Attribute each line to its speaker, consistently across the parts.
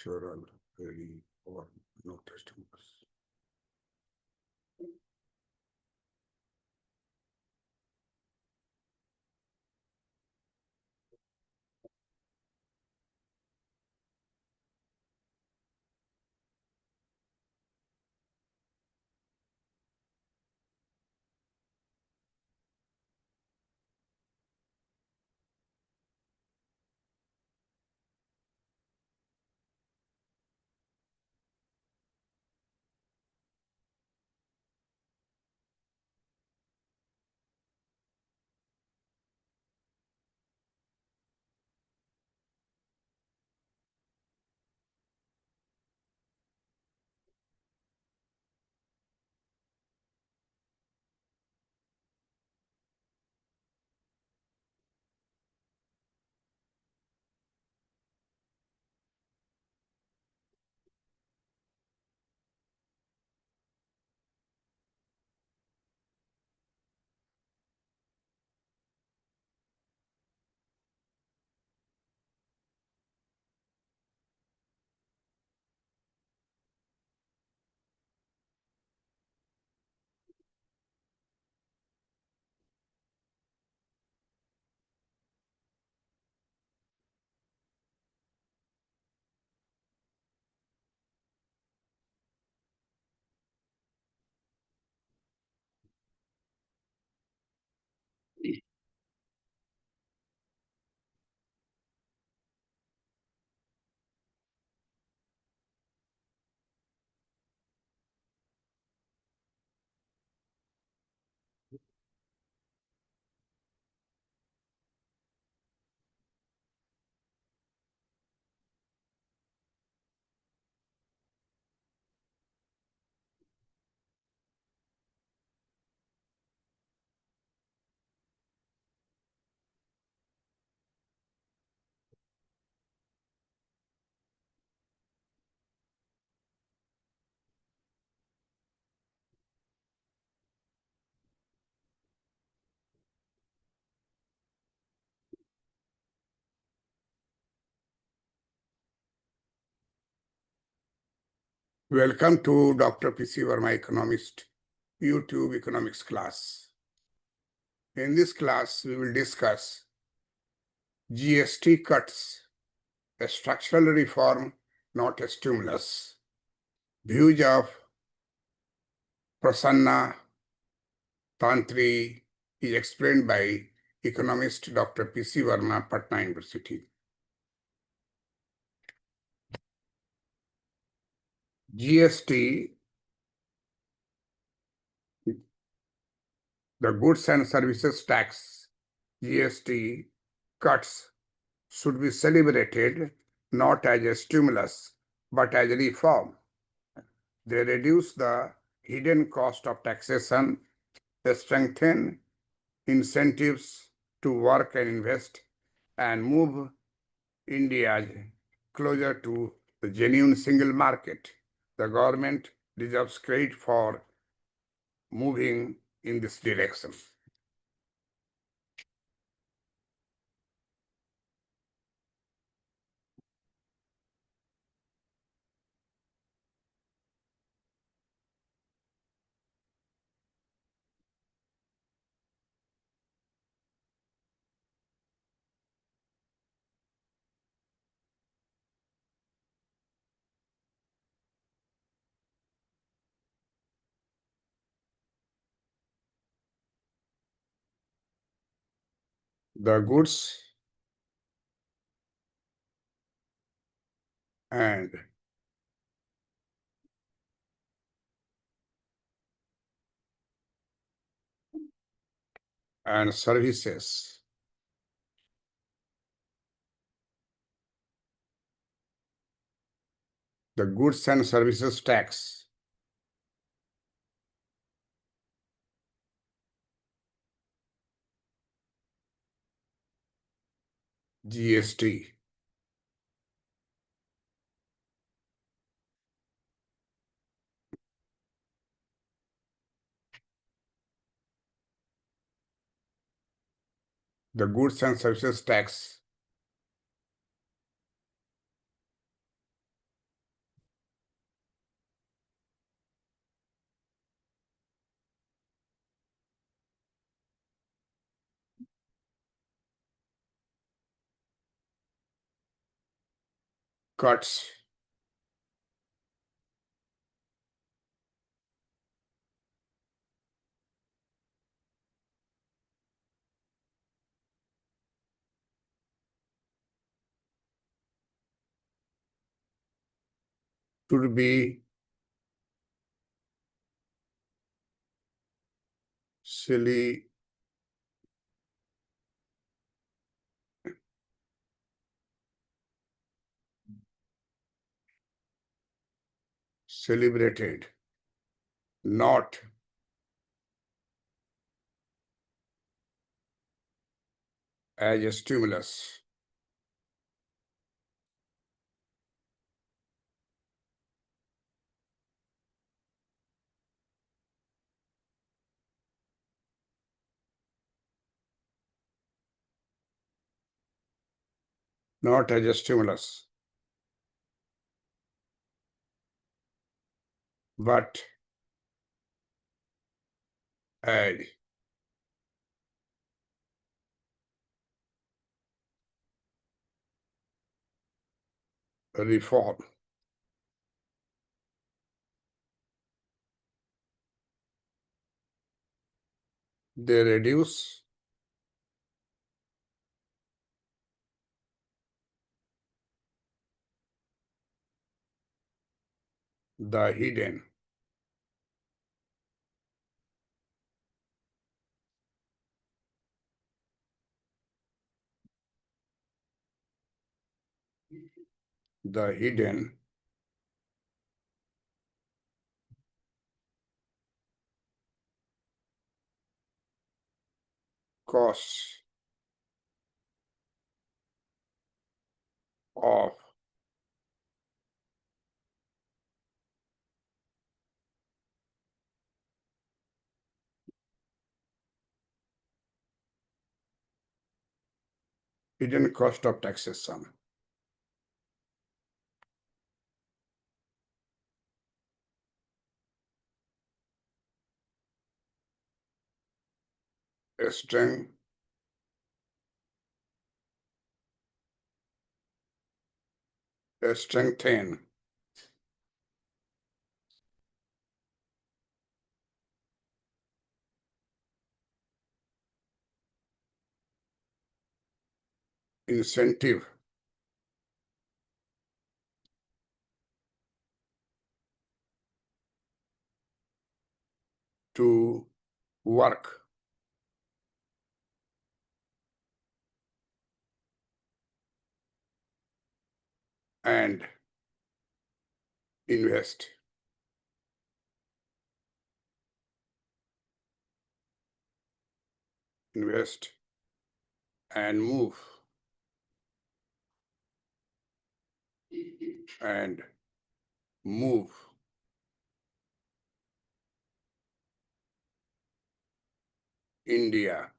Speaker 1: Natural, ready, or no testimonies. Welcome to Dr. P.C. Verma Economist YouTube economics class. In this class, we will discuss GST cuts, a structural reform, not a stimulus. Views of Prasanna Tantri is explained by economist Dr. P.C. Verma, Patna University. GST, the Goods and Services Tax, GST cuts should be celebrated not as a stimulus, but as a reform. They reduce the hidden cost of taxation, they strengthen incentives to work and invest, and move India closer to the genuine single market. The government deserves credit for moving in this direction. The goods and services. The goods and services tax GST. The goods and services tax cuts, should be silly celebrated, not as a stimulus. Not as a stimulus, but as a reform. They reduce the hidden the hidden costs of hidden cost of taxation. Strength, strengthen incentive to work and invest. Invest and move and move India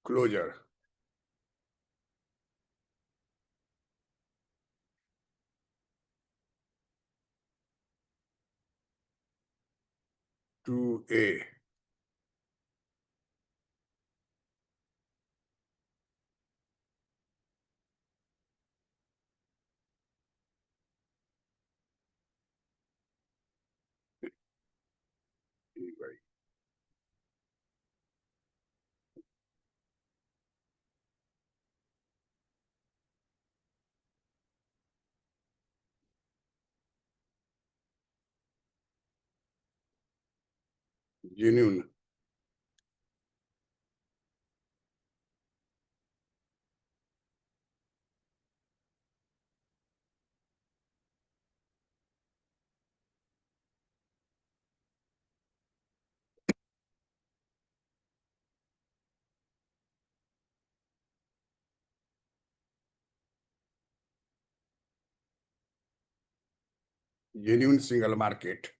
Speaker 1: closer to a genuine genuine single market.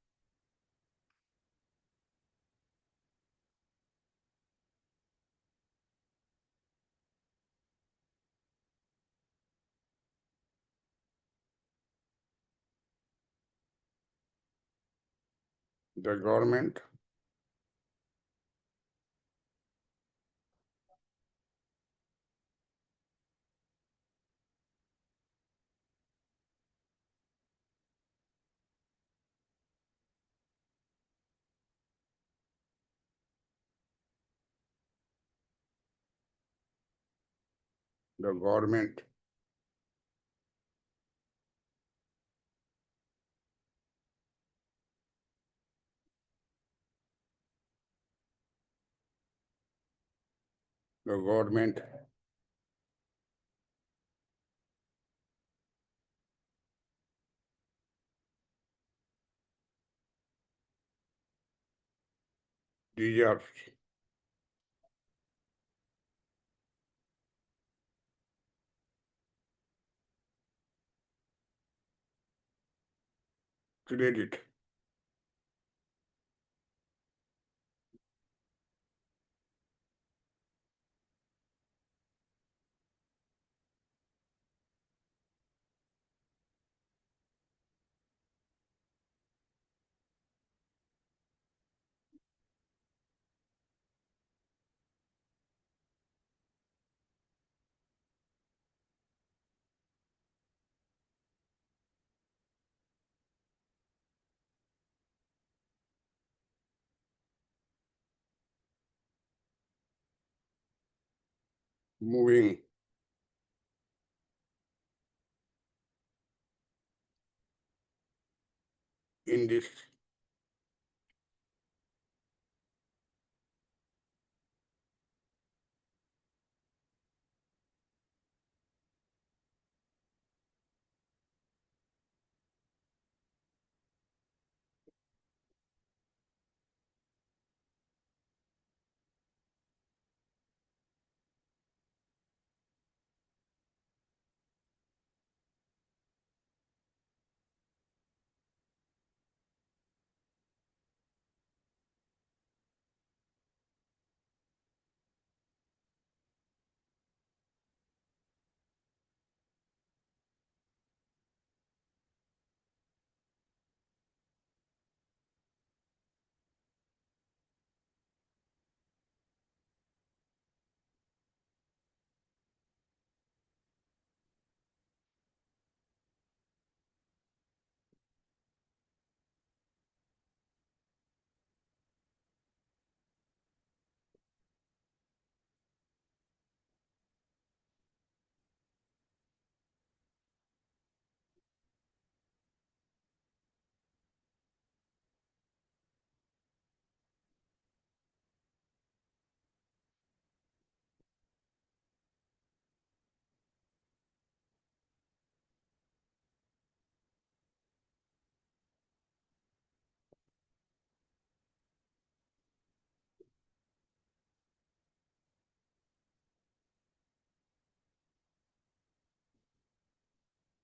Speaker 1: The government The government the government deserves credit. Moving in this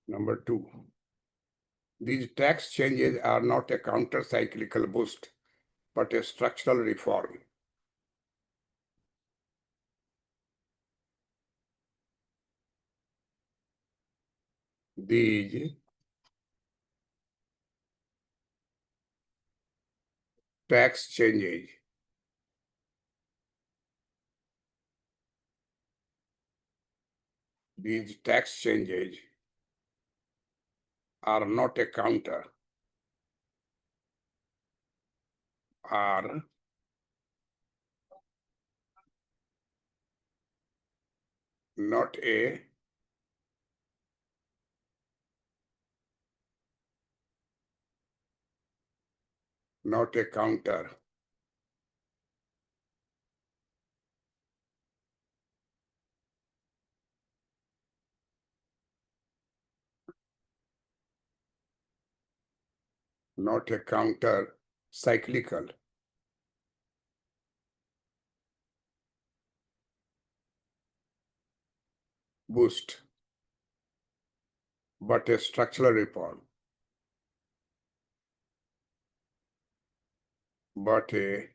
Speaker 1: number two. These tax changes are not a counter-cyclical boost, but a structural reform. These tax changes are not a counter, are not a counter, not a counter cyclical boost, but a structural reform, but a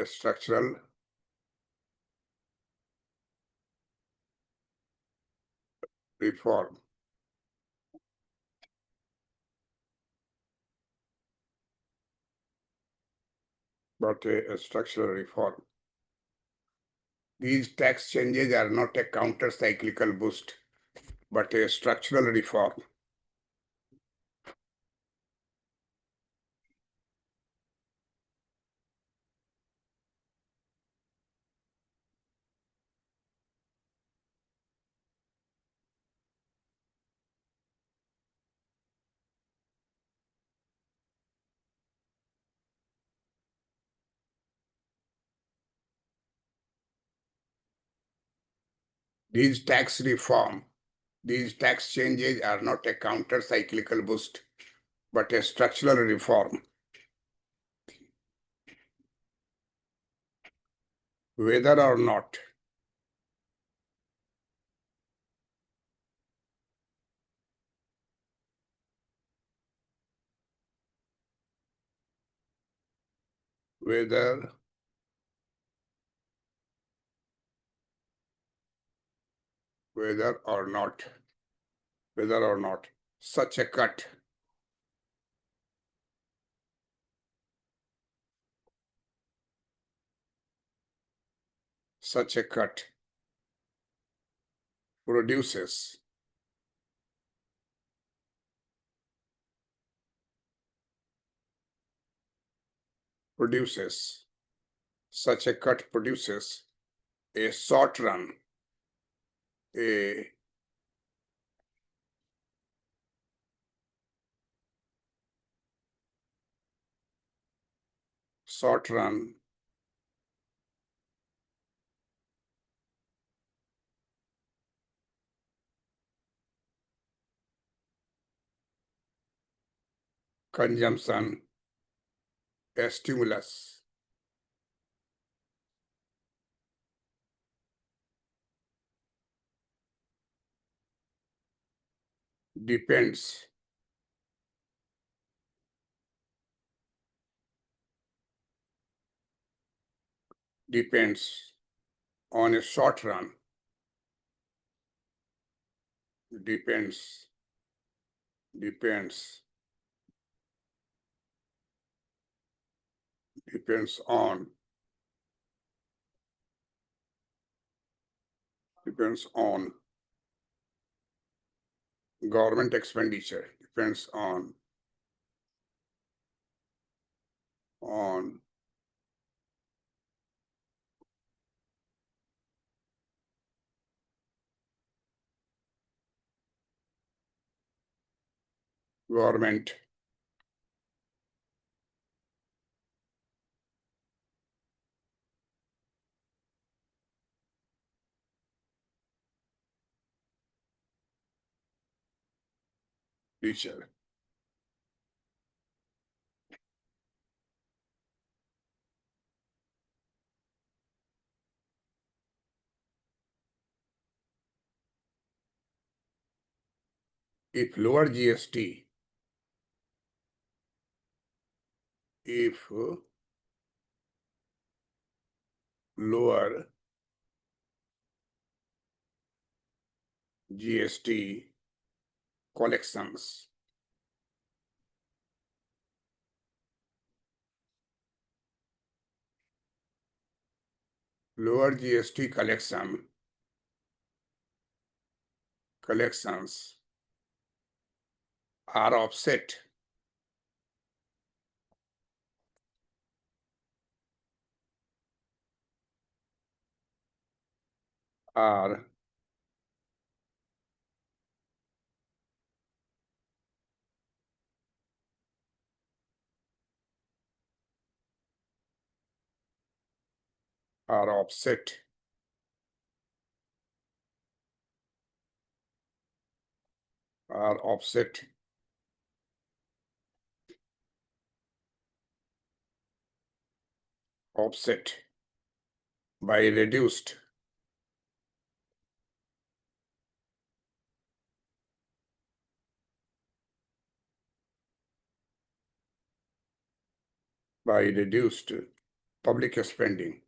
Speaker 1: structural reform. But a structural reform. These tax changes are not a counter-cyclical boost, but a structural reform. These tax changes are not a counter-cyclical boost, but a structural reform. Whether or not whether or not such a cut produces such a cut produces a short run, a short run consumption stimulus. Depends on a short run, depends on government expenditure, depends on government expenditure. If lower GST, if lower GST collections, lower GST collections are offset are offset by reduced public spending.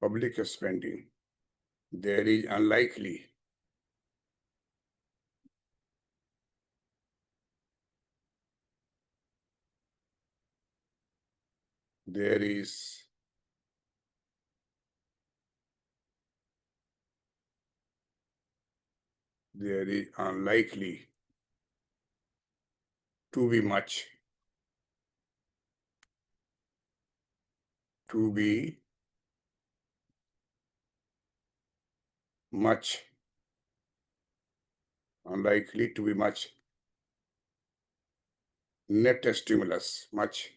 Speaker 1: Public spending. There is unlikely there is unlikely to be much much, unlikely to be much, net stimulus, much,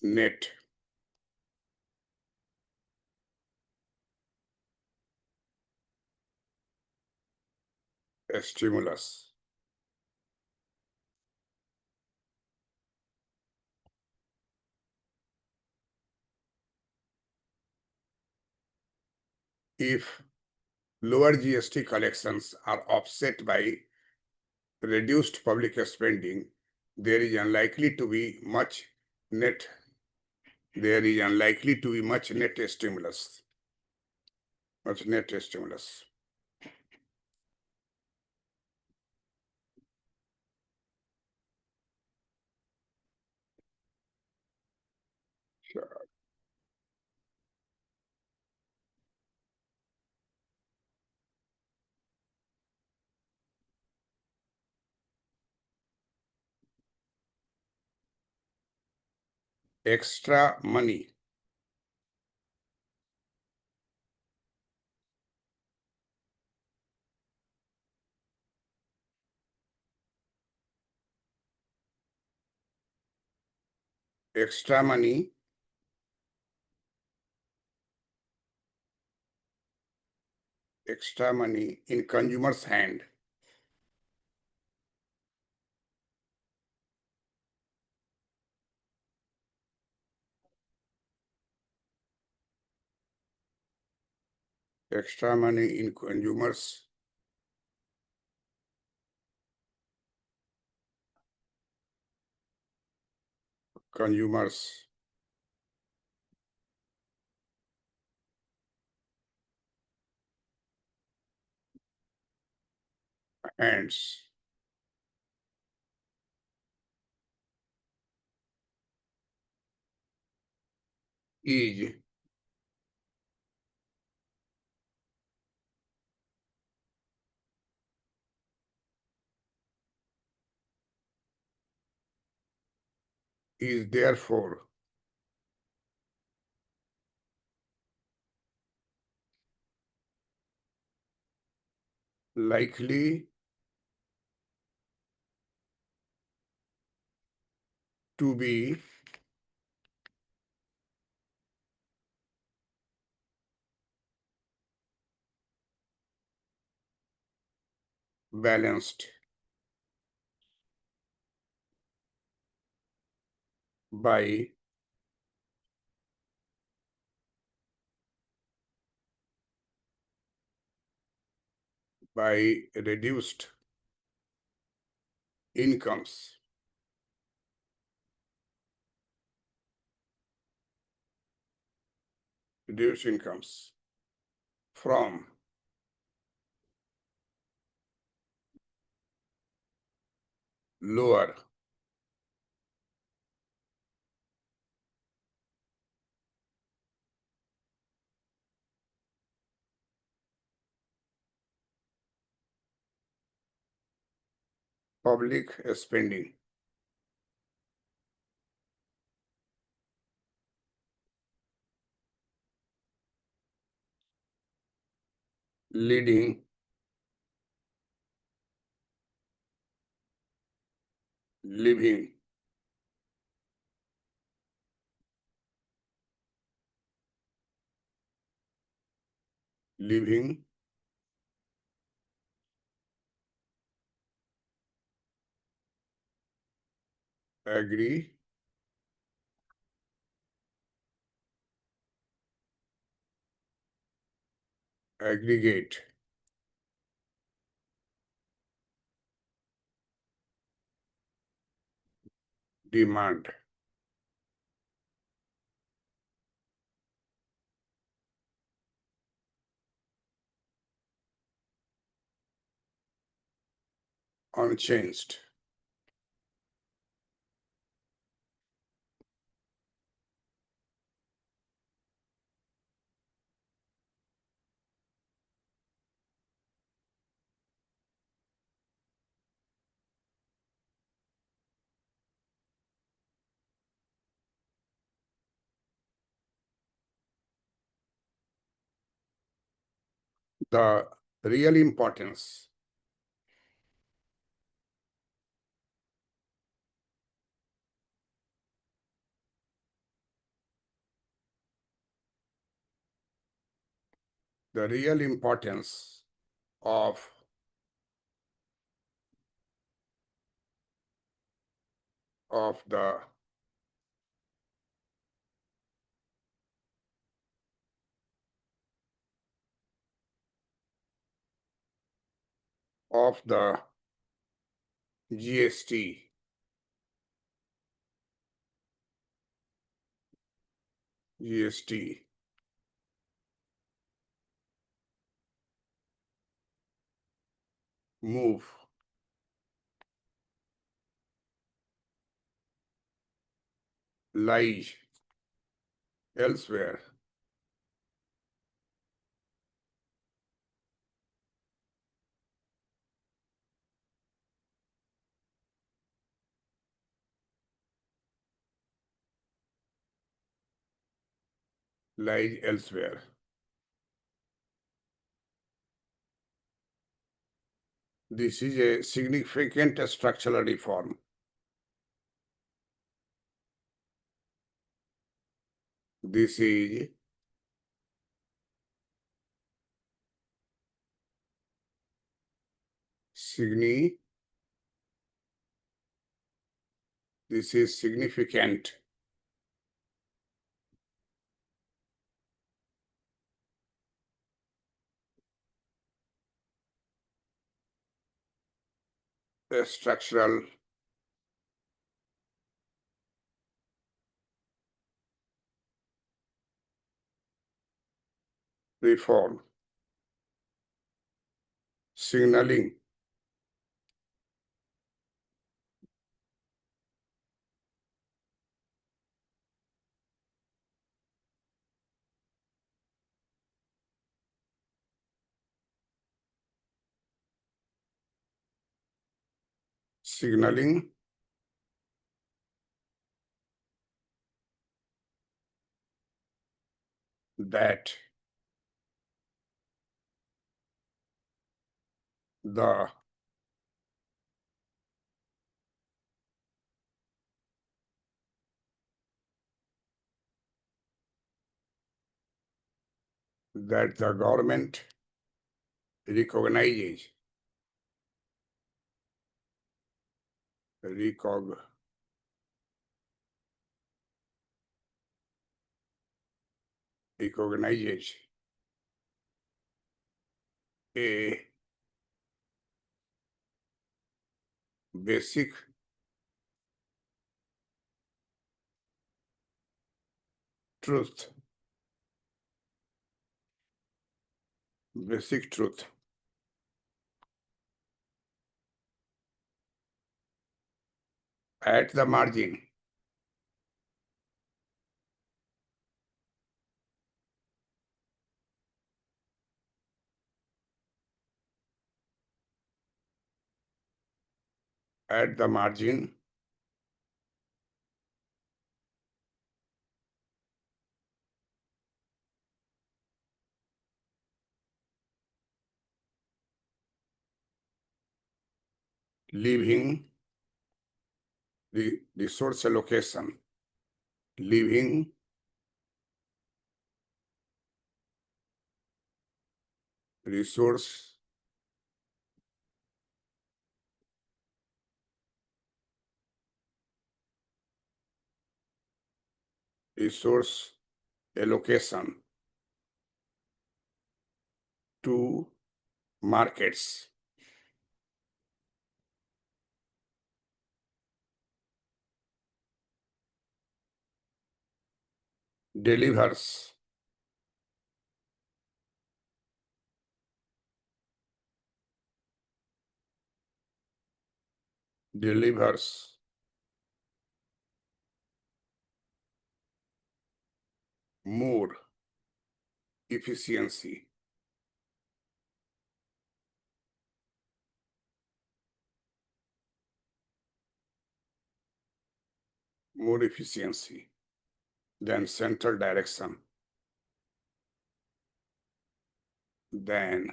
Speaker 1: net, stimulus. If lower GST collections are offset by reduced public spending, there is unlikely to be much net, there is unlikely to be much net stimulus, much net stimulus. Extra money, extra money, extra money in consumer's hand, extra money in consumers hands, is therefore likely to be balanced by reduced incomes, reduced incomes from lower public spending, leading living living agree aggregate demand unchanged. the real importance the real importance of the GST move lies elsewhere. Lies elsewhere. This is a significant structural reform. This is significant structural reform, signaling signaling that the government recognizes recog recognizes a basic truth, basic truth at the margin. At the margin, leaving the resource allocation, leaving resource resource allocation to markets. Delivers delivers more efficiency, more efficiency than central direction, than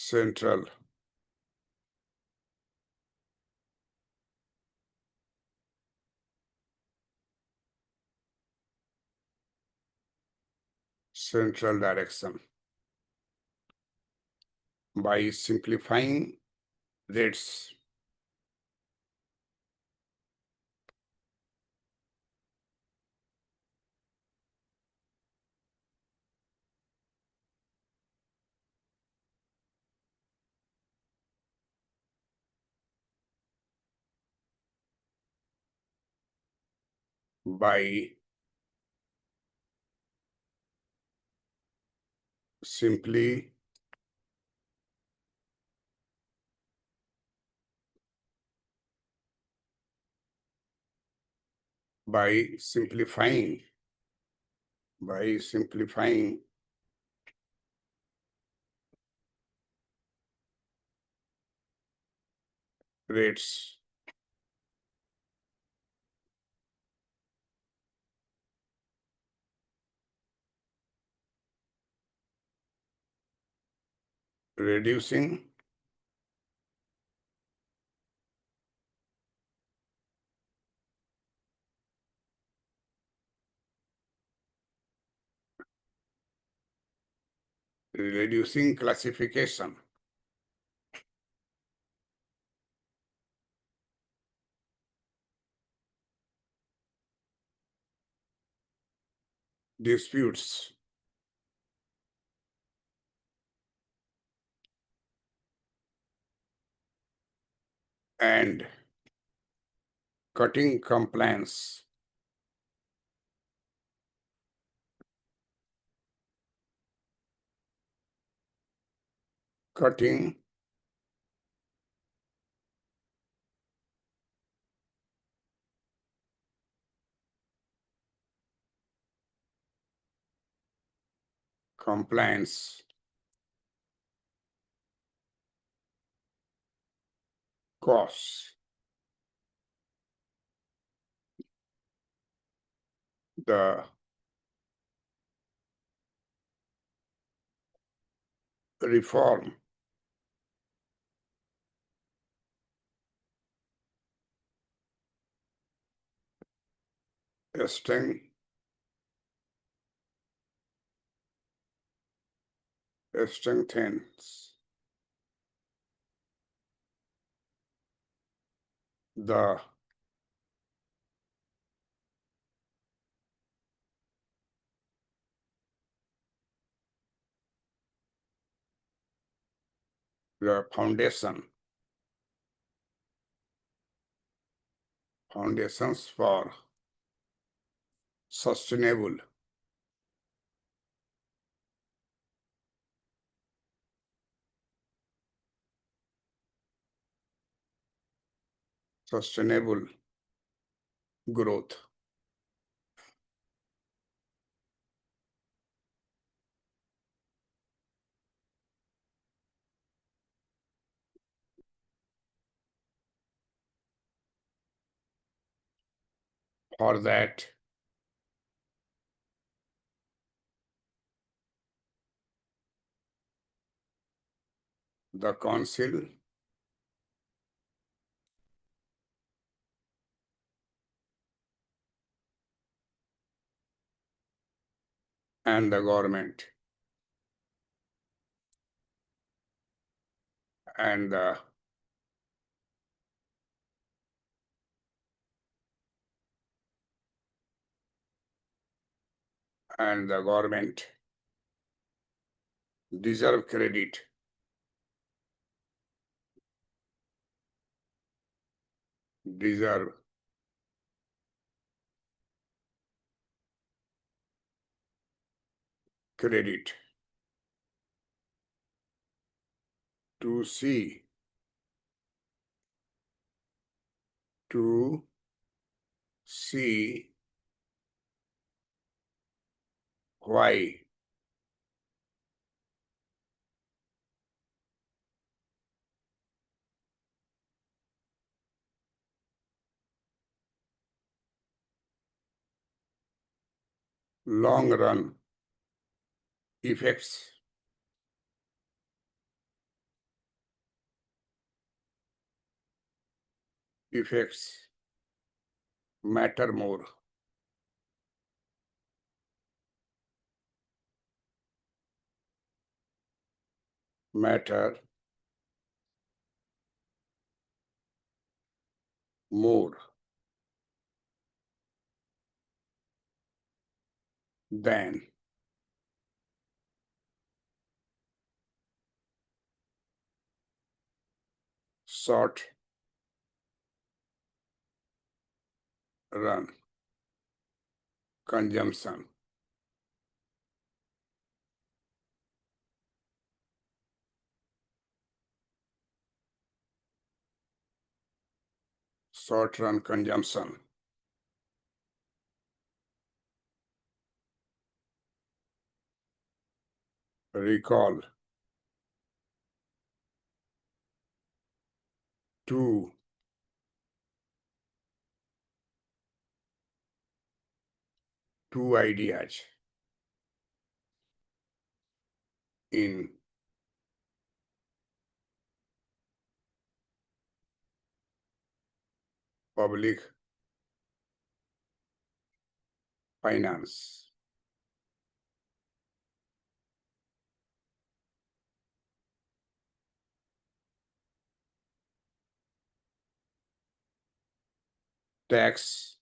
Speaker 1: central direction. By simplifying rates, by simply by simplifying rates, reducing classification, disputes, and cutting compliance. Cutting compliance costs. The reform strength, strengthens the foundations for sustainable growth. For that, the council and the government and the government deserve credit, deserve credit to see to see why long run effects effects matter more. Matter more than short run consumption. Short run consumption. Recall two ideas in public finance. Tax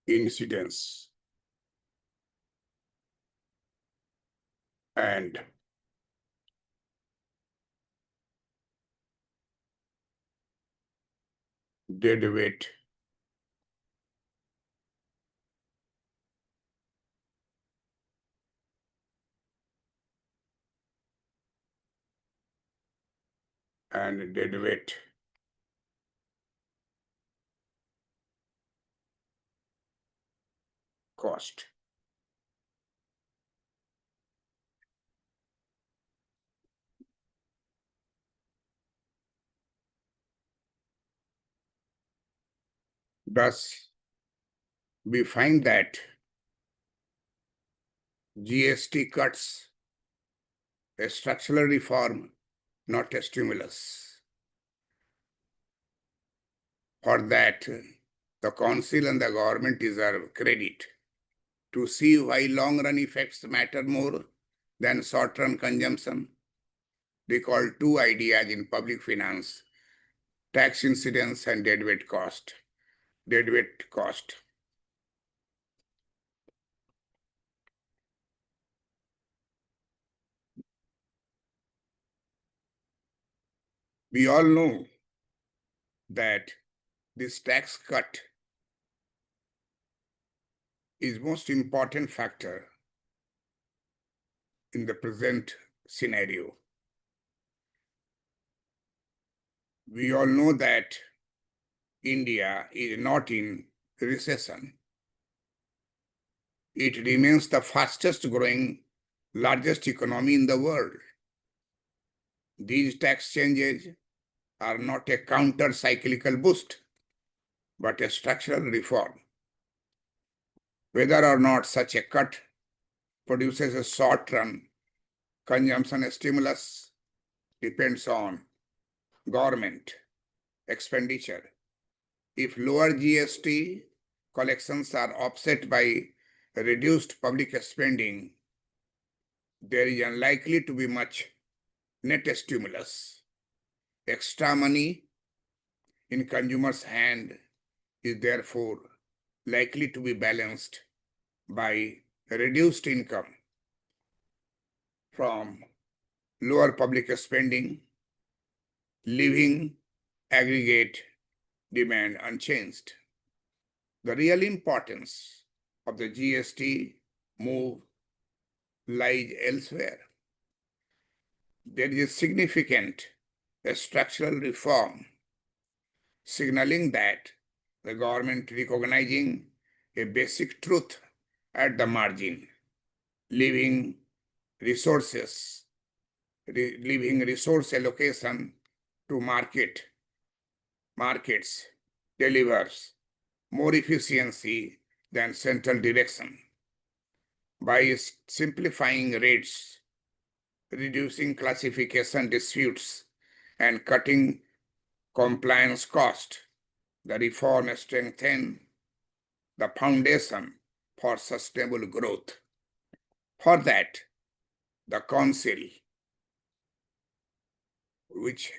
Speaker 1: incidence and deadweight and deadweight cost. Thus, we find that GST cuts a structural reform, not a stimulus. For that, the council and the government deserve credit to see why long-run effects matter more than short-run consumption. Recall two ideas in public finance: tax incidence and deadweight cost. Deadweight cost. We all know that this tax cut is most important factor in the present scenario. We all know that India is not in recession. It remains the fastest growing, largest economy in the world. These tax changes are not a counter-cyclical boost, but a structural reform. Whether or not such a cut produces a short-run consumption stimulus depends on government expenditure. If lower GST collections are offset by reduced public spending, there is unlikely to be much net stimulus. Extra money in consumers' hand is therefore likely to be balanced by reduced income from lower public spending, leaving aggregate demand unchanged. The real importance of the GST move lies elsewhere. There is a significant structural reform signaling that the government recognizing a basic truth at the margin, leaving resource allocation to markets delivers more efficiency than central direction. By simplifying rates, reducing classification disputes and cutting compliance cost. The reform strengthen the foundation for sustainable growth. For that, the Council, which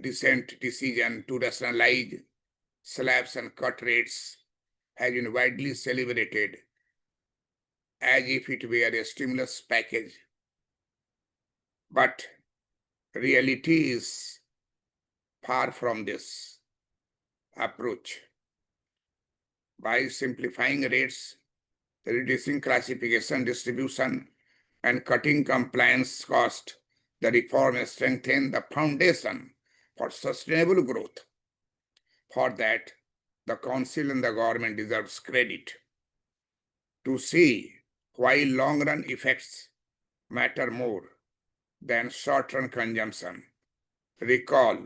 Speaker 1: recent decision to rationalize slabs and cut rates has been widely celebrated as if it were a stimulus package. But reality is far from this approach. By simplifying rates, reducing classification distribution, and cutting compliance cost, the reform strengthens the foundation for sustainable growth. For that, the Council and the government deserves credit. To see why long-run effects matter more than short-run consumption, recall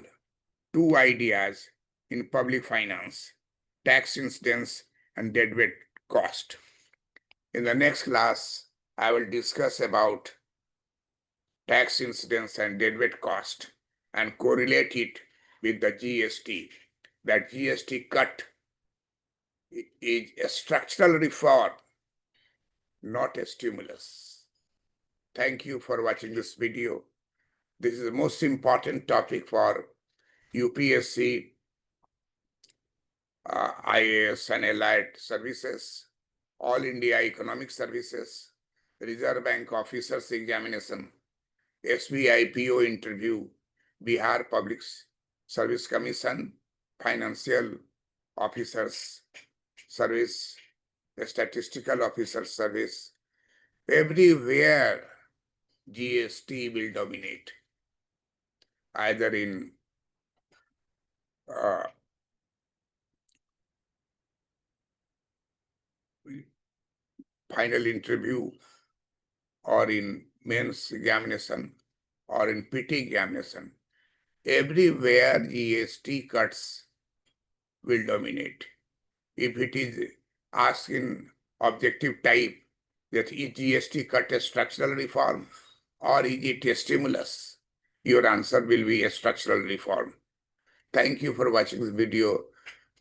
Speaker 1: two ideas in public finance: tax incidence and deadweight cost. In the next class, I will discuss about tax incidence and deadweight cost and correlate it with the GST. That GST cut is a structural reform, not a stimulus. Thank you for watching this video. This is the most important topic for UPSC, IAS and allied services, All India Economic Services, Reserve Bank Officers Examination, SBI PO interview, Bihar Public Service Commission, Financial Officers Service, the Statistical Officers Service. Everywhere GST will dominate, either in final interview or in mains examination or in PT examination. Everywhere GST cuts will dominate. If it is asked in objective type that is GST cut a structural reform or is it a stimulus, your answer will be a structural reform. Thank you for watching this video.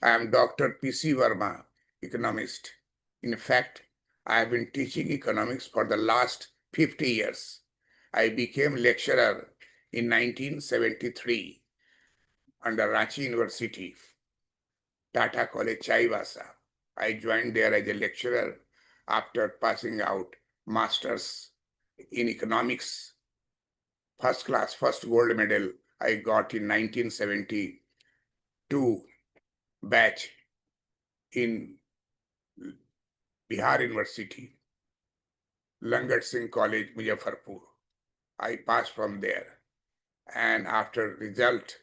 Speaker 1: I am Dr. P.C. Verma, economist. In fact, I have been teaching economics for the last 50 years. I became lecturer in 1973 under Ranchi University, Tata College, Chaibasa. I joined there as a lecturer after passing out masters in economics. First class, first gold medal I got in 1972 batch in Bihar University, Langat Singh College, Muzaffarpur. I passed from there. And after result,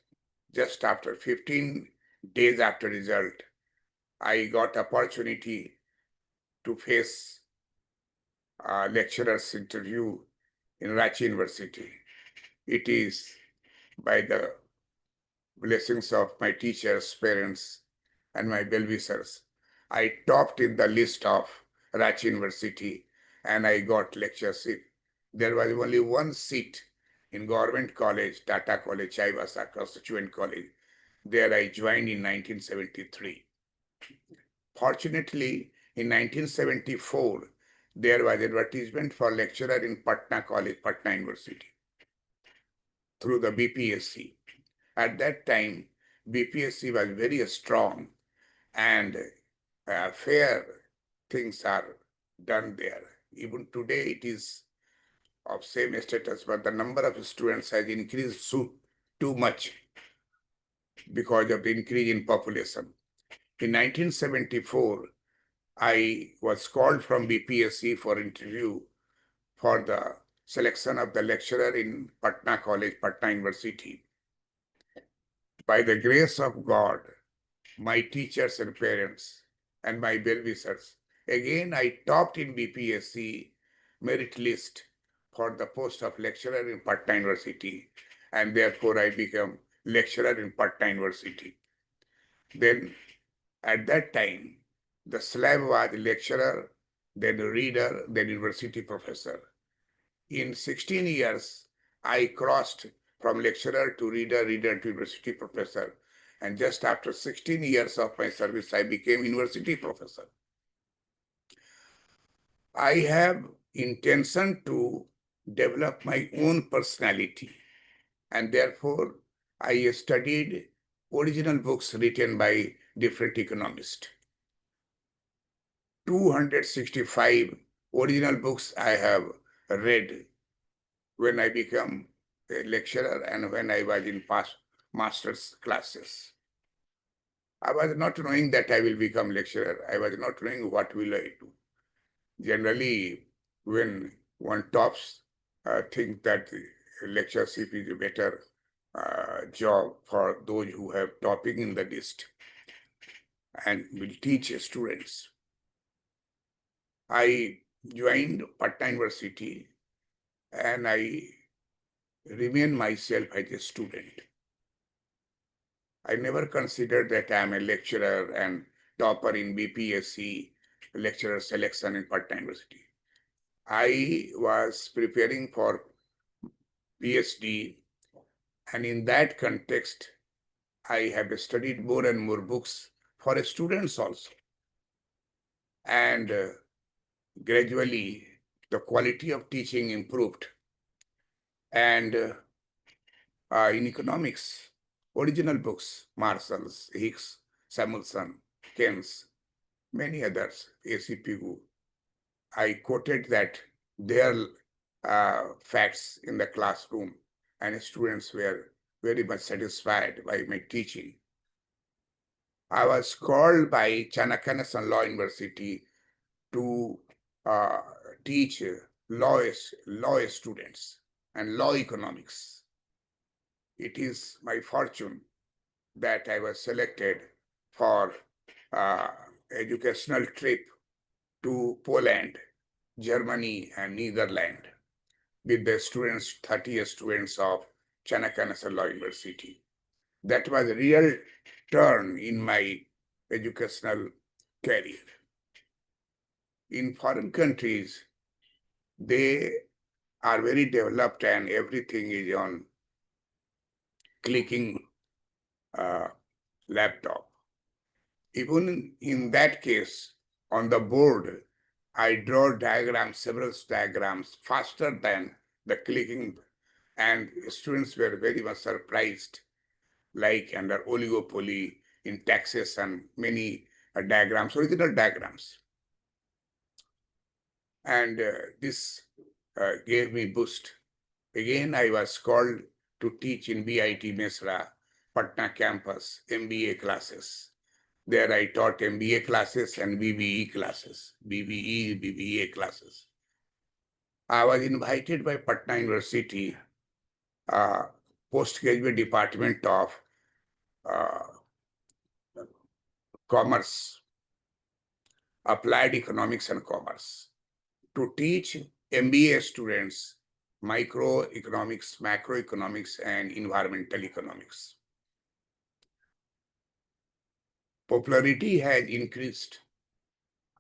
Speaker 1: just after 15 days after result, I got opportunity to face a lecturer's interview in Ranchi University. It is by the blessings of my teachers, parents, and my well-wishers. I topped in the list of Ranchi University and I got lectureship. There was only one seat in government college, Tata College, Chaibasa Constituent College. There I joined in 1973. Fortunately, in 1974, there was advertisement for lecturer in Patna College, Patna University, through the BPSC. At that time, BPSC was very strong and fair things are done there. Even today, it is of same status, but the number of students has increased too much because of the increase in population. In 1974, I was called from BPSC for interview for the selection of the lecturer in Patna College, Patna University. By the grace of God, my teachers and parents, and my well-wishers, again I topped in BPSC merit list for the post of lecturer in Patna University, and therefore I became lecturer in Patna University. Then at that time, the slab was lecturer, then reader, then university professor. in 16 years, I crossed from lecturer to reader, reader to university professor. And just after 16 years of my service, I became university professor. I have intention to develop my own personality, and therefore I studied original books written by different economists. 265 original books I have read when I became a lecturer and when I was in past master's classes. I was not knowing that I will become lecturer. I was not knowing what will I do. Generally, when one tops, think that lectureship is a better job for those who have topping in the list and will teach students. I joined Patna University and I remain myself as a student. I never considered that I am a lecturer and topper in BPSC lecturer selection in Patna University. I was preparing for PhD, and in that context, I have studied more and more books for students also. And gradually, the quality of teaching improved. And in economics, original books, Marshalls, Hicks, Samuelson, Keynes, many others, A.C. Pigou, I quoted that their facts in the classroom, and students were very much satisfied by my teaching. I was called by Chanakya National Law University to uh, teach law students and law economics. It is my fortune that I was selected for educational trip to Poland, Germany, and Netherlands with the students, 30 students of Chanakya National Law University. That was a real turn in my educational career. In foreign countries, they are very developed and everything is on clicking laptop. Even in that case, on the board, I draw diagrams, several diagrams faster than the clicking, and students were very much surprised, like under oligopoly in taxes and many diagrams, original diagrams. And this gave me boost. Again, I was called to teach in BIT Mesra, Patna campus, MBA classes. There I taught MBA classes and BBE classes, BBA classes. I was invited by Patna University, postgraduate department of uh, commerce, applied economics and commerce, to teach MBA students microeconomics, macroeconomics, and environmental economics. Popularity has increased.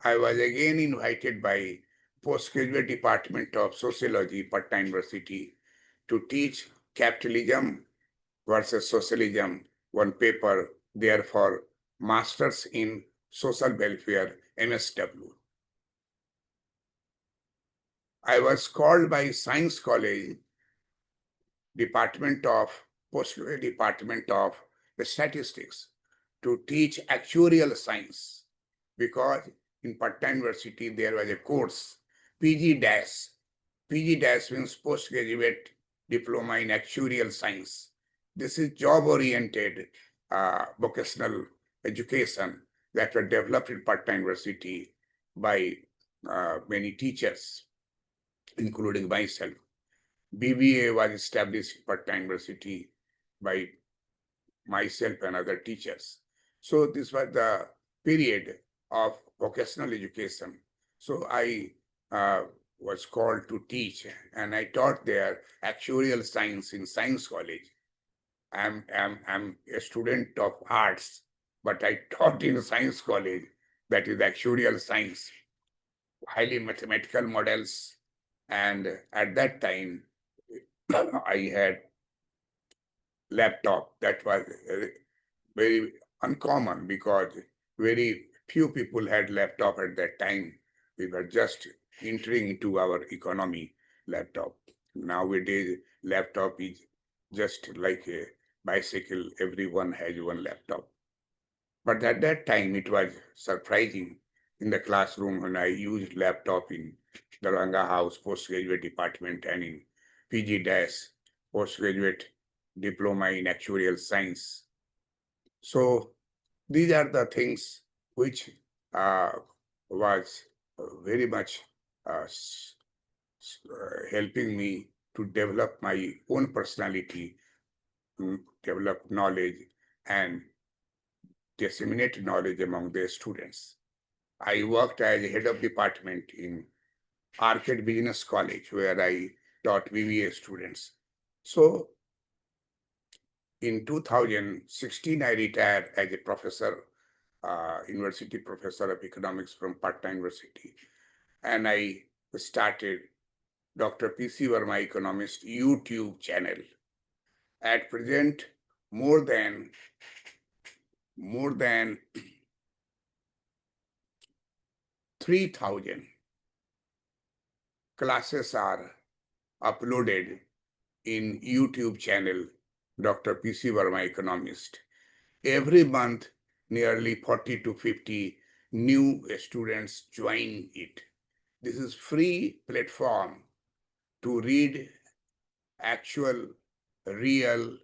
Speaker 1: I was again invited by postgraduate department of sociology, Patna University, to teach capitalism versus socialism, one paper there for masters in social welfare, MSW. I was called by Science College Department of Postgraduate Department of Statistics to teach actuarial science, because in Patna University there was a course PG dash. PG dash means postgraduate diploma in actuarial science. This is job-oriented vocational education that were developed in Patna University by many teachers, including myself. BBA was established in Patna University by myself and other teachers. So this was the period of vocational education. So I was called to teach, and I taught there actuarial science in Science College. I'm a student of arts, but I taught in Science College, that is actuarial science, highly mathematical models, And at that time, I had laptop that was very uncommon because very few people had laptop at that time. We were just entering into our economy laptop. Nowadays, laptop is just like a bicycle. Everyone has one laptop. But at that time, it was surprising in the classroom when I used laptop in Daranga House postgraduate department and in PG-DAS postgraduate diploma in actuarial science. So these are the things which was very much helping me to develop my own personality, develop knowledge, and disseminate knowledge among the students. I worked as head of department in Arcade Business College, where I taught BBA students. So in 2016, I retired as a professor, university professor of economics from Patna University. And I started Dr. P.C. Verma Economist YouTube channel. At present, more than 3,000 classes are uploaded in YouTube channel, Dr. P.C. Verma Economist. Every month, nearly 40 to 50 new students join it. This is free platform to read actual, real,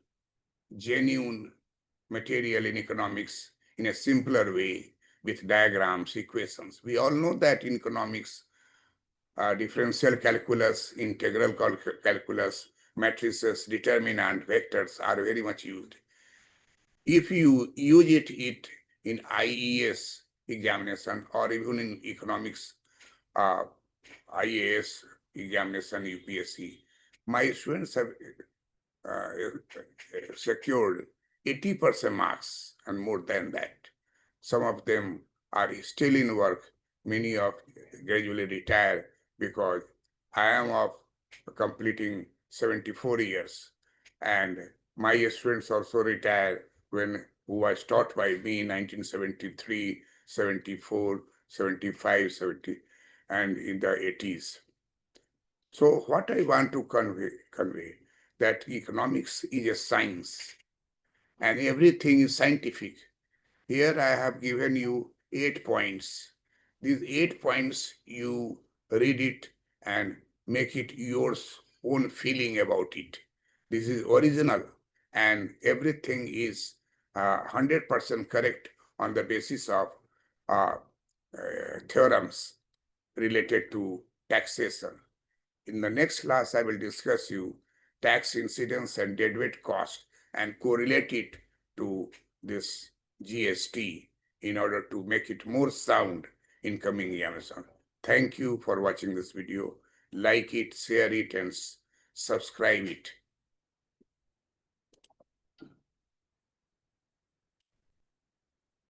Speaker 1: genuine material in economics in a simpler way with diagrams, equations. We all know that in economics, differential calculus, integral calculus, matrices, determinant, vectors are very much used. If you use it in IES examination or even in economics, IAS examination, UPSC, my students have uh, secured 80% marks and more than that. Some of them are still in work. Many of gradually retire because I am of completing 74 years. And my students also retired who was taught by me in 1973, 74, 75, 70, and in the 80s. So what I want to convey that economics is a science and everything is scientific. Here I have given you 8 points. These 8 points, you read it and make it yours own feeling about it. This is original and everything is 100% correct on the basis of theorems related to taxation. In the next class, I will discuss you tax incidence and deadweight cost and correlate it to this GST in order to make it more sound in coming examination. Thank you for watching this video. Like it, share it, and subscribe it.